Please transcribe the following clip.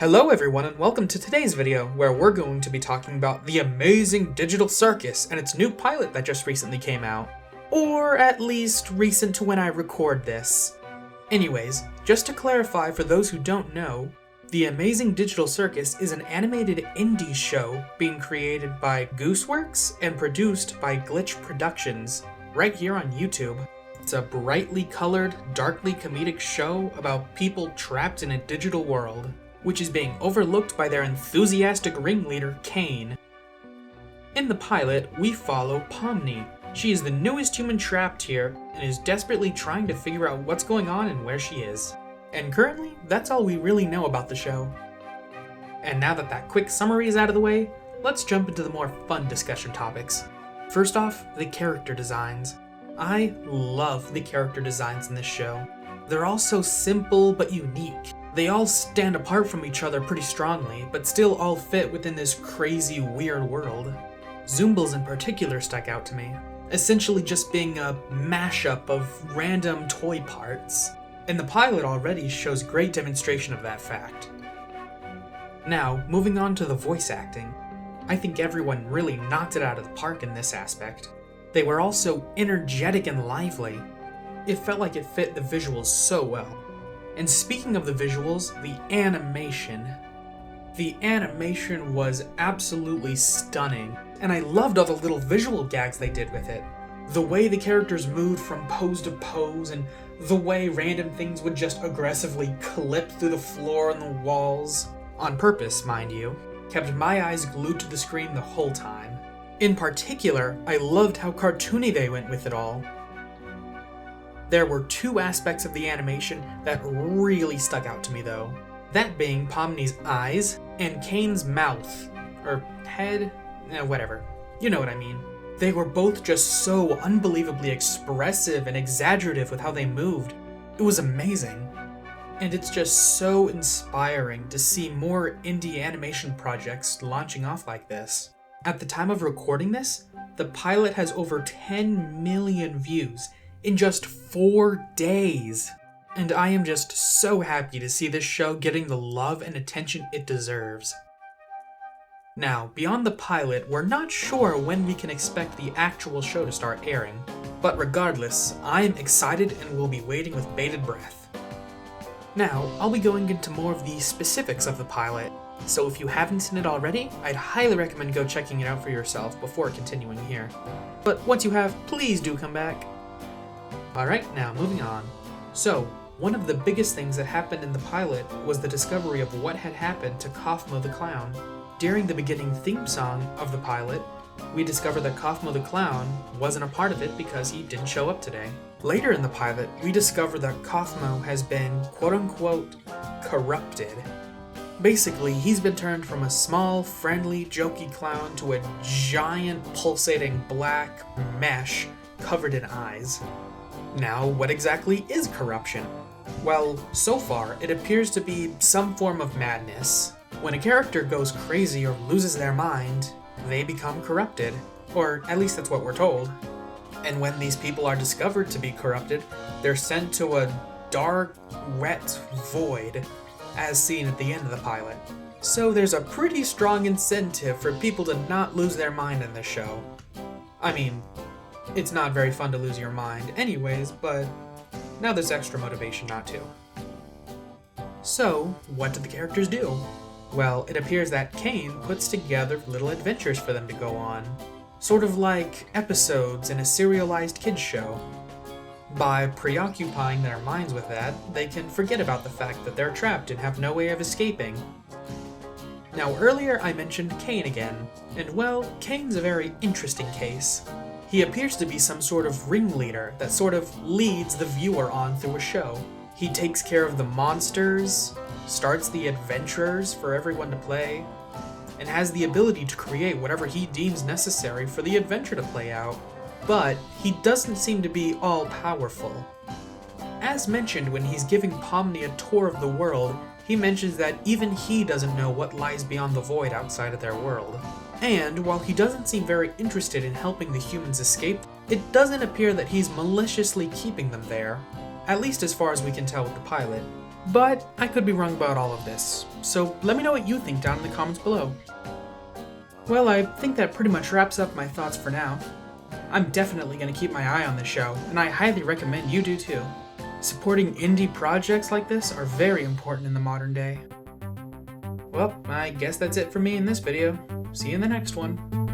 Hello everyone and welcome to today's video, where we're going to be talking about the Amazing Digital Circus and its new pilot that just recently came out. Or at least recent to when I record this. Anyways, just to clarify for those who don't know, the Amazing Digital Circus is an animated indie show being created by Gooseworks and produced by Glitch Productions, right here on YouTube. It's a brightly colored, darkly comedic show about people trapped in a digital world, which is being overlooked by their enthusiastic ringleader, Kane. In the pilot, we follow Pomni. She is the newest human trapped here, and is desperately trying to figure out what's going on and where she is. And currently, that's all we really know about the show. And now that quick summary is out of the way, let's jump into the more fun discussion topics. First off, the character designs. I love the character designs in this show. They're all so simple but unique. They all stand apart from each other pretty strongly, but still all fit within this crazy, weird world. Zoomble's in particular stuck out to me, essentially just being a mashup of random toy parts. And the pilot already shows great demonstration of that fact. Now, moving on to the voice acting. I think everyone really knocked it out of the park in this aspect. They were all so energetic and lively. It felt like it fit the visuals so well. And speaking of the visuals, the animation. The animation was absolutely stunning, and I loved all the little visual gags they did with it. The way the characters moved from pose to pose, and the way random things would just aggressively clip through the floor and the walls, on purpose, mind you, kept my eyes glued to the screen the whole time. In particular, I loved how cartoony they went with it all. There were two aspects of the animation that really stuck out to me though. That being Pomni's eyes and Kane's mouth, or head, whatever. You know what I mean. They were both just so unbelievably expressive and exaggerative with how they moved. It was amazing. And it's just so inspiring to see more indie animation projects launching off like this. At the time of recording this, the pilot has over 10 million views in just 4 days. And I am just so happy to see this show getting the love and attention it deserves. Now, beyond the pilot, we're not sure when we can expect the actual show to start airing. But regardless, I am excited and will be waiting with bated breath. Now, I'll be going into more of the specifics of the pilot, so if you haven't seen it already, I'd highly recommend go checking it out for yourself before continuing here. But once you have, please do come back. Alright, now moving on. So, one of the biggest things that happened in the pilot was the discovery of what had happened to Kaufmo the Clown. During the beginning theme song of the pilot, we discovered that Kaufmo the Clown wasn't a part of it because he didn't show up today. Later in the pilot, we discover that Kaufmo has been quote-unquote corrupted. Basically, he's been turned from a small, friendly, jokey clown to a giant, pulsating black mesh covered in eyes. Now, what exactly is corruption? Well, so far, it appears to be some form of madness. When a character goes crazy or loses their mind, they become corrupted. Or at least that's what we're told. And when these people are discovered to be corrupted, they're sent to a dark, wet void, as seen at the end of the pilot. So there's a pretty strong incentive for people to not lose their mind in this show. I mean, it's not very fun to lose your mind anyways, but now there's extra motivation not to. So, what did the characters do? Well, it appears that Kane puts together little adventures for them to go on. Sort of like episodes in a serialized kids show. By preoccupying their minds with that, they can forget about the fact that they're trapped and have no way of escaping. Now earlier I mentioned Kane again, and well, Kane's a very interesting case. He appears to be some sort of ringleader that sort of leads the viewer on through a show. He takes care of the monsters, starts the adventures for everyone to play, and has the ability to create whatever he deems necessary for the adventure to play out. But he doesn't seem to be all-powerful. As mentioned when he's giving Pomni a tour of the world, he mentions that even he doesn't know what lies beyond the void outside of their world. And while he doesn't seem very interested in helping the humans escape, it doesn't appear that he's maliciously keeping them there, at least as far as we can tell with the pilot. but I could be wrong about all of this, so let me know what you think down in the comments below. Well, I think that pretty much wraps up my thoughts for now. I'm definitely going to keep my eye on this show, and I highly recommend you do too. Supporting indie projects like this are very important in the modern day. Well, I guess that's it for me in this video. See you in the next one.